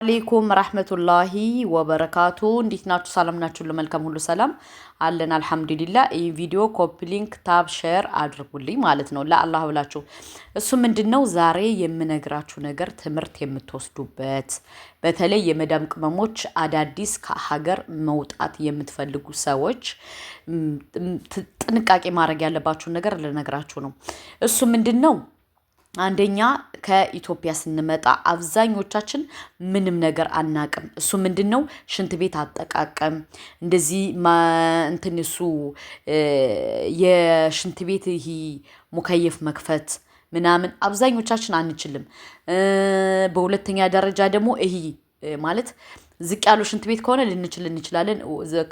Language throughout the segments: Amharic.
አለይኩም ረህመቱላሂ ወበረካቱ እንዴት ናችሁ? ሰላም ናችሁ? ለመልካም ሁሉ ሰላም አለን አልሐምዱሊላህ። ይህ ቪዲዮ ኮፒ ሊንክ ታብ ሼር አድርጉልኝ ማለት ነው ለአላህ ብላችሁ። እሱ ምንድነው ዛሬ የምነግራችሁ ነገር ትምህርት የምትወስዱበት በተለይ የመዳም ቅመሞች አዳዲስ ከሀገር መውጣት የምትፈልጉ ሰዎች ጥንቃቄ ማድረግ ያለባችሁን ነገር ልነግራችሁ ነው። እሱ ምንድነው አንደኛ ከኢትዮጵያ ስንመጣ አብዛኞቻችን ምንም ነገር አናቅም። እሱ ምንድነው ሽንት ቤት አጠቃቀም እንደዚህ እንትን እሱ የሽንት ቤት ይሄ ሙከየፍ መክፈት ምናምን አብዛኞቻችን አንችልም። በሁለተኛ ደረጃ ደግሞ ይሄ ማለት ዝቅ ያለው ሽንት ቤት ከሆነ ልንችል እንችላለን።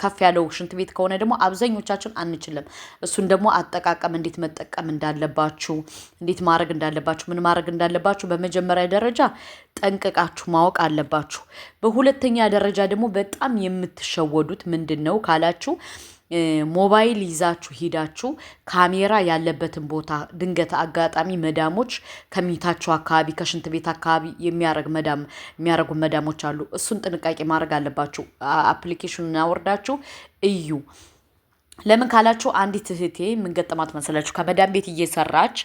ከፍ ያለው ሽንት ቤት ከሆነ ደግሞ አብዛኞቻችን አንችልም። እሱን ደግሞ አጠቃቀም እንዴት መጠቀም እንዳለባችሁ እንዴት ማድረግ እንዳለባችሁ ምን ማድረግ እንዳለባችሁ በመጀመሪያ ደረጃ ጠንቅቃችሁ ማወቅ አለባችሁ። በሁለተኛ ደረጃ ደግሞ በጣም የምትሸወዱት ምንድነው ካላችሁ ሞባይል ይዛችሁ ሂዳችሁ ካሜራ ያለበትን ቦታ ድንገት አጋጣሚ መዳሞች ከሚታችሁ አካባቢ ከሽንት ቤት አካባቢ የሚያረጉ መዳሞች አሉ። እሱን ጥንቃቄ ማድረግ አለባችሁ። አፕሊኬሽኑን አወርዳችሁ እዩ። ለምን ካላችሁ አንዲት እህቴ ምን ገጠማት መሰላችሁ? ከመዳም ቤት እየሰራች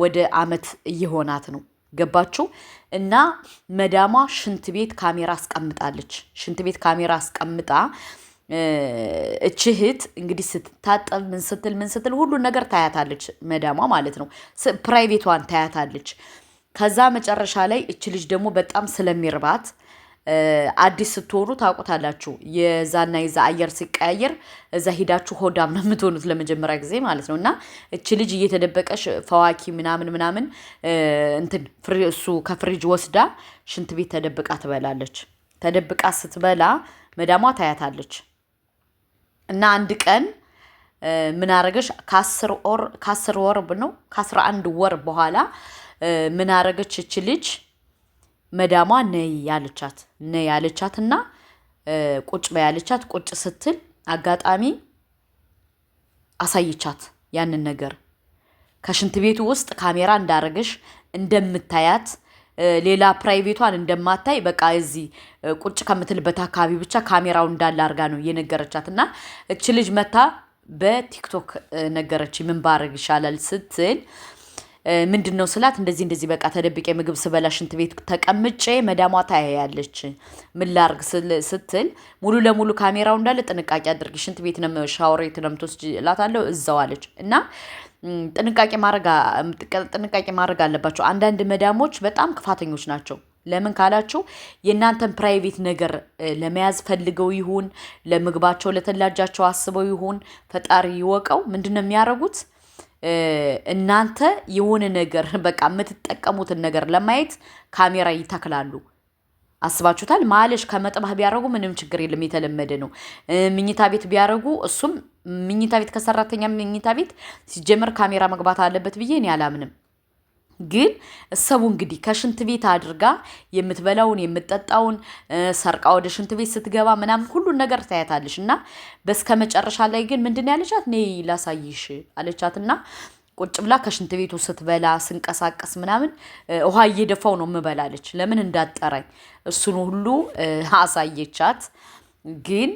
ወደ አመት እየሆናት ነው። ገባችሁ? እና መዳሟ ሽንት ቤት ካሜራ አስቀምጣለች። ሽንት ቤት ካሜራ አስቀምጣ እህት እንግዲህ ስትታጠብ ምን ስትል ሁሉን ነገር ታያታለች። መዳሟ ማለት ነው። ፕራይቬቷን ታያታለች። ከዛ መጨረሻ ላይ ልጅ ደግሞ በጣም ስለሚርባት አዲስ ስትሆኑ ታውቁታላችሁ። የዛና የዛ አየር ሲቀያየር እዛ ሂዳችሁ ሆዳም ነው የምትሆኑት ለመጀመሪያ ጊዜ ማለት ነው። እና ልጅ እየተደበቀሽ ፈዋኪ ምናምን እንትን እሱ ከፍሪጅ ወስዳ ሽንት ቤት ተደብቃ ትበላለች። ተደብቃ ስትበላ መዳሟ ታያታለች። እና አንድ ቀን ምን አረገሽ ከ10 ወር ነው ከ11 ወር በኋላ ምን አረገች ልጅ መዳሟ ነይ ያለቻትና ቁጭ በያለቻት ቁጭ ስትል አጋጣሚ አሳይቻት ያንን ነገር ከሽንት ቤቱ ውስጥ ካሜራ እንዳረገሽ እንደምታያት ሌላ ፕራይቬቷን እንደማታይ በቃ እዚህ ቁጭ ከምትልበት አካባቢ ብቻ ካሜራው እንዳለ አርጋ ነው የነገረቻትና ልጅ መታ በቲክቶክ ነገረች። ምን ባረግ ይሻላል ስትል ምንድነው ስላት እንደዚህ በቃ ተደብቄ ምግብ ስበላ ሽንት ቤት ተቀምጬ መዳሟ ታያያለች ምን ላርግ ስትል ሙሉ ለሙሉ ካሜራው እንዳለ ጥንቃቄ አድርጊ ሽንት ቤት ነው ሻወር ቤት ነው የምትወስጂ እላታለሁ እዛው አለች። እና ጥንቃቄ ማድረግ አለባቸው። አንዳንድ መዳሞች በጣም ክፋተኞች ናቸው። ለምን ካላችሁ የእናንተን ፕራይቬት ነገር ለመያዝ ፈልገው ይሁን ለምግባቸው ለተላጃቸው አስበው ይሁን ፈጣሪ ይወቀው ምንድነው የሚያረጉት? እናንተ የሆነ ነገር በቃ የምትጠቀሙትን ነገር ለማየት ካሜራ ይተክላሉ። አስባችሁታል? ማለሽ ከመጥባህ ቢያረጉ ምንም ችግር የለም የተለመደ ነው። ምኝታ ቤት ቢያረጉ እሱም ምኝታ ቤት ከሰራተኛ ምኝታ ቤት ሲጀመር ካሜራ መግባት አለበት ብዬ እኔ አላምንም። ግን እሰቡ እንግዲህ ከሽንት ቤት አድርጋ የምትበላውን የምትጠጣውን ሰርቃ ወደ ሽንት ቤት ስትገባ ምናምን ሁሉን ነገር ታያታለሽ። እና በስከመጨረሻ ላይ ግን ምንድነው ያለቻት? ነይ ላሳይሽ አለቻትና ቁጭ ብላ ከሽንት ቤቱ ስትበላ ስንቀሳቀስ ምናምን ውሃ እየደፋው ነው የምበላለች። ለምን እንዳጠራኝ እሱን ሁሉ አሳየቻት። ግን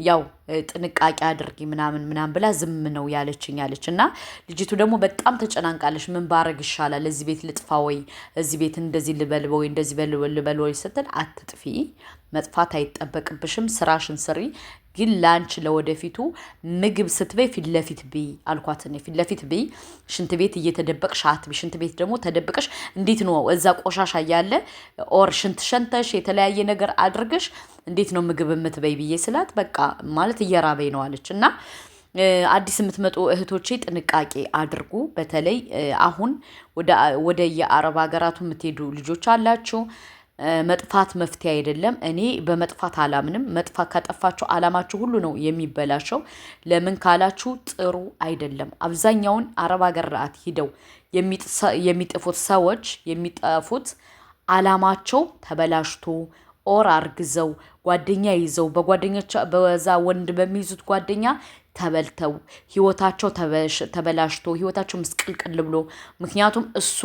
ያው ጥንቃቄ አድርጊ ምናምን ብላ ዝም ነው ያለች። እና ልጅቱ ደግሞ በጣም ተጨናንቃለች። ምን ባረግ ይሻላል? እዚህ ቤት ልጥፋ ወይ እዚህ ቤት እንደዚህ ልበል ወይ እንደዚህ ልበል ወይ ስትል አትጥፊ። መጥፋት አይጠበቅብሽም። ስራሽን ስሪ። ግን ላንች ለወደፊቱ ምግብ ስትበይ ፊት ለፊት ብይ አልኳት። ፊት ለፊት ብይ። ሽንት ቤት እየተደበቅሽ አትብይ። ሽንት ቤት ደግሞ ተደብቀሽ እንዴት ነው እዛ ቆሻሻ እያለ ሽንት ሸንተሽ የተለያየ ነገር አድርገሽ እንዴት ነው ምግብ የምትበይ ብዬ ስላት በቃ ማለት እየራበኝ ነው አለች። እና አዲስ የምትመጡ እህቶቼ ጥንቃቄ አድርጉ። በተለይ አሁን ወደ የአረብ ሀገራቱ የምትሄዱ ልጆች አላችሁ። መጥፋት መፍትሄ አይደለም። እኔ በመጥፋት አላምንም። መጥፋት ከጠፋችሁ አላማችሁ ሁሉ ነው የሚበላሸው። ለምን ካላችሁ ጥሩ አይደለም። አብዛኛውን አረብ ሀገራት ሂደው የሚጠፉት ሰዎች የሚጠፉት አላማቸው ተበላሽቶ አርግዘው ጓደኛ ይዘው በዛ ወንድ በሚይዙት ጓደኛ ተበልተው ህይወታቸው ተበላሽቶ ህይወታቸው ምስቅልቅል ብሎ ምክንያቱም እሱ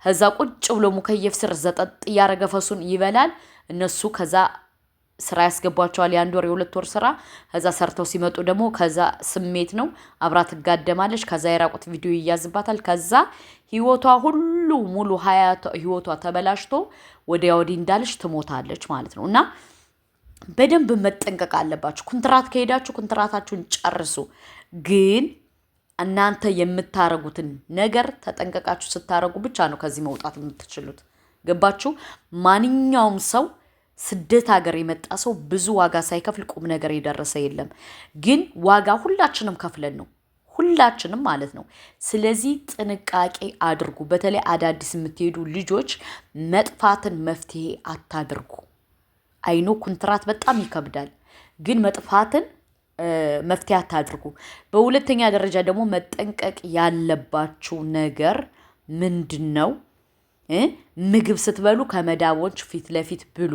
ከዛ ቁጭ ብሎ ሙከየፍ ስር ዘጠጥ እያረገ ፈሱን ይበላል። እነሱ ከዛ ስራ ያስገቧቸዋል። የአንድ ወር የሁለት ወር ስራ ከዛ ሰርተው ሲመጡ ደግሞ ከዛ ስሜት ነው አብራ ትጋደማለች። ከዛ የራቁት ቪዲዮ ይያዝባታል። ከዛ ህይወቷ ሁሉ ሙሉ ህይወቷ ተበላሽቶ ወዲያ ወዲህ እንዳለች ትሞታለች ማለት ነው። እና በደንብ መጠንቀቅ አለባችሁ። ኮንትራት ከሄዳችሁ ኮንትራታችሁን ጨርሱ። ግን እናንተ የምታረጉትን ነገር ተጠንቀቃችሁ ስታረጉ ብቻ ነው ከዚህ መውጣት የምትችሉት። ገባችሁ? ማንኛውም ሰው ስደት ሀገር የመጣ ሰው ብዙ ዋጋ ሳይከፍል ቁም ነገር የደረሰ የለም። ግን ዋጋ ሁላችንም ከፍለን ነው፣ ሁላችንም ማለት ነው። ስለዚህ ጥንቃቄ አድርጉ። በተለይ አዳዲስ የምትሄዱ ልጆች መጥፋትን መፍትሄ አታድርጉ። አይኖ ኮንትራት በጣም ይከብዳል፣ ግን መጥፋትን መፍትሄ አታድርጉ። በሁለተኛ ደረጃ ደግሞ መጠንቀቅ ያለባችሁ ነገር ምንድን ነው? ምግብ ስትበሉ ከመዳቦች ፊት ለፊት ብሉ።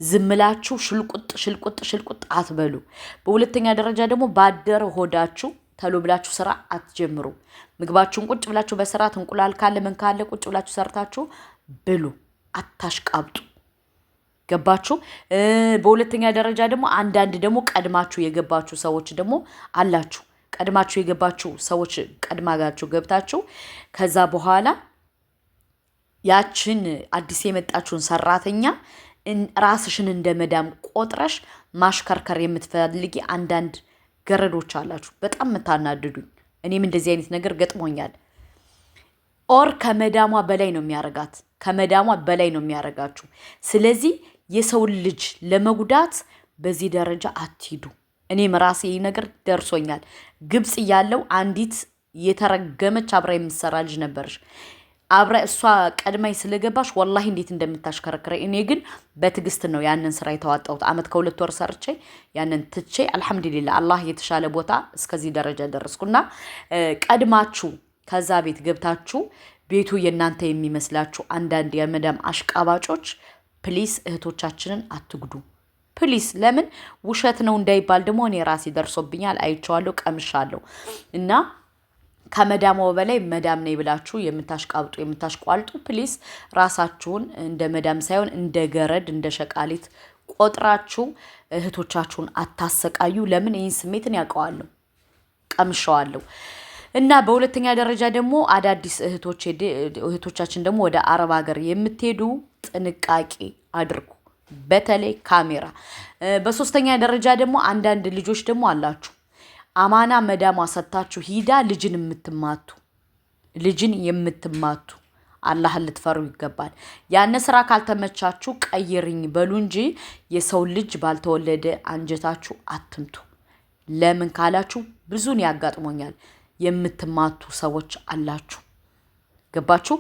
ዝምላችሁ ሽልቁጥ አትበሉ። በሁለተኛ ደረጃ ደግሞ ባደረ ሆዳችሁ ተሎ ብላችሁ ስራ አትጀምሩ። ምግባችሁን ቁጭ ብላችሁ በስርዓት እንቁላል ካለ ምን ካለ ቁጭ ብላችሁ ሰርታችሁ ብሉ። አታሽቃብጡ። ገባችሁ? በሁለተኛ ደረጃ ደግሞ አንዳንድ ደግሞ ቀድማችሁ የገባችሁ ሰዎች ደግሞ አላችሁ። ቀድማችሁ የገባችሁ ሰዎች ቀድማጋችሁ ገብታችሁ ከዛ በኋላ ያችን አዲስ የመጣችሁን ሰራተኛ ራስሽን እንደ መዳም ቆጥረሽ ማሽከርከር የምትፈልጊ አንዳንድ ገረዶች አላችሁ። በጣም የምታናድዱኝ። እኔም እንደዚህ አይነት ነገር ገጥሞኛል። ኦር ከመዳሟ በላይ ነው የሚያረጋት፣ ከመዳሟ በላይ ነው የሚያረጋችሁ። ስለዚህ የሰውን ልጅ ለመጉዳት በዚህ ደረጃ አትሂዱ። እኔም ራሴ ይህ ነገር ደርሶኛል። ግብጽ ያለው አንዲት የተረገመች አብራ የምትሰራ ልጅ ነበረች። አብራ እሷ ቀድማይ ስለገባሽ ወላሂ እንዴት እንደምታሽከረክረኝ። እኔ ግን በትዕግስት ነው ያንን ስራ የተዋጣሁት። አመት ከሁለት ወር ሰርቼ ያንን ትቼ አልሐምዱሊላህ አላህ የተሻለ ቦታ እስከዚህ ደረጃ ደረስኩና ቀድማችሁ ከዛ ቤት ገብታችሁ ቤቱ የእናንተ የሚመስላችሁ አንዳንድ የመዳም አሽቃባጮች ፕሊስ እህቶቻችንን አትጉዱ ፕሊስ። ለምን ውሸት ነው እንዳይባል ደግሞ እኔ ራሴ ደርሶብኛል፣ አይቼዋለሁ፣ ቀምሻለሁ። እና ከመዳሟ በላይ መዳም ነኝ ብላችሁ የምታሽቃብጡ የምታሽቋልጡ ፕሊስ ራሳችሁን እንደ መዳም ሳይሆን እንደ ገረድ እንደ ሸቃሊት ቆጥራችሁ እህቶቻችሁን አታሰቃዩ። ለምን ይህን ስሜትን ያውቀዋለሁ፣ ቀምሻዋለሁ። እና በሁለተኛ ደረጃ ደግሞ አዳዲስ እህቶቻችን ደግሞ ወደ አረብ ሀገር የምትሄዱ ጥንቃቄ አድርጉ፣ በተለይ ካሜራ። በሶስተኛ ደረጃ ደግሞ አንዳንድ ልጆች ደግሞ አላችሁ አማና መዳሟ ሰጣችሁ ሂዳ ልጅን የምትማቱ አላህን ልትፈሩ ይገባል። ያን ስራ ካልተመቻችሁ ቀይርኝ በሉ እንጂ የሰው ልጅ ባልተወለደ አንጀታችሁ አትምቱ። ለምን ካላችሁ ብዙን ያጋጥሞኛል። የምትማቱ ሰዎች አላችሁ። ገባችሁ?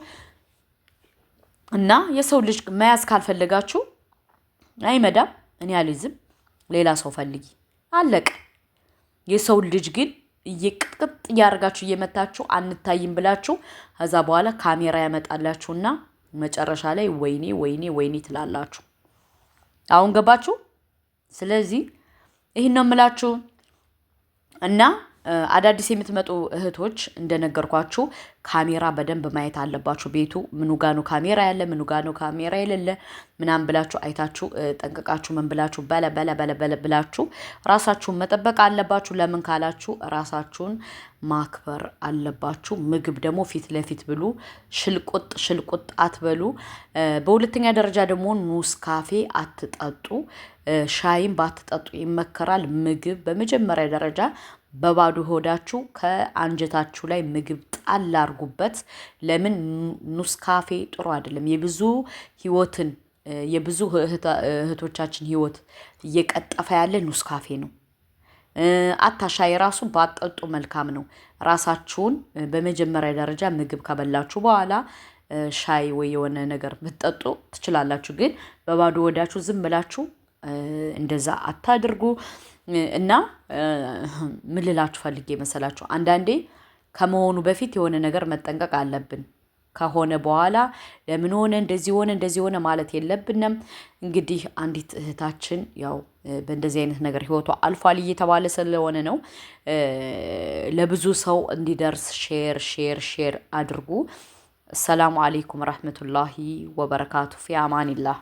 እና የሰው ልጅ መያዝ ካልፈለጋችሁ አይ መዳም እኔ አልይዝም ሌላ ሰው ፈልጊ፣ አለቀ። የሰው ልጅ ግን እየቅጥቅጥ እያደረጋችሁ እየመታችሁ አንታይም ብላችሁ ከዛ በኋላ ካሜራ ያመጣላችሁና መጨረሻ ላይ ወይኔ ትላላችሁ። አሁን ገባችሁ? ስለዚህ ይሄን ነው የምላችሁ። እና አዳዲስ የምትመጡ እህቶች እንደነገርኳችሁ ካሜራ በደንብ ማየት አለባችሁ። ቤቱ ምኑ ጋ ነው ካሜራ ያለ ምኑ ጋ ነው ካሜራ የሌለ ምናምን ብላችሁ አይታችሁ ጠንቀቃችሁ ምን ብላችሁ በለ ብላችሁ ራሳችሁን መጠበቅ አለባችሁ። ለምን ካላችሁ ራሳችሁን ማክበር አለባችሁ። ምግብ ደግሞ ፊት ለፊት ብሉ፣ ሽልቁጥ አትበሉ። በሁለተኛ ደረጃ ደግሞ ኑስካፌ አትጠጡ፣ ሻይም ባትጠጡ ይመከራል። ምግብ በመጀመሪያ ደረጃ በባዶ ሆዳችሁ ከአንጀታችሁ ላይ ምግብ ጣል አድርጉበት። ለምን ኑስካፌ ጥሩ አይደለም። የብዙ እህቶቻችን ህይወት እየቀጠፈ ያለ ኑስካፌ ነው። አታሻይ ራሱ ባጠጡ መልካም ነው። ራሳችሁን በመጀመሪያ ደረጃ ምግብ ከበላችሁ በኋላ ሻይ ወይ የሆነ ነገር ብትጠጡ ትችላላችሁ። ግን በባዶ ሆዳችሁ ዝም ብላችሁ እንደዛ አታድርጉ። እና ምን ልላችሁ ፈልጌ መሰላችሁ፣ አንዳንዴ ከመሆኑ በፊት የሆነ ነገር መጠንቀቅ አለብን። ከሆነ በኋላ ለምን ሆነ እንደዚህ ሆነ ማለት የለብንም። እንግዲህ አንዲት እህታችን ያው በእንደዚህ አይነት ነገር ህይወቷ አልፏል እየተባለ ስለሆነ ነው። ለብዙ ሰው እንዲደርስ ሼር አድርጉ። አሰላሙ አለይኩም ረህመቱላሂ ወበረካቱ። ፊ አማኒላህ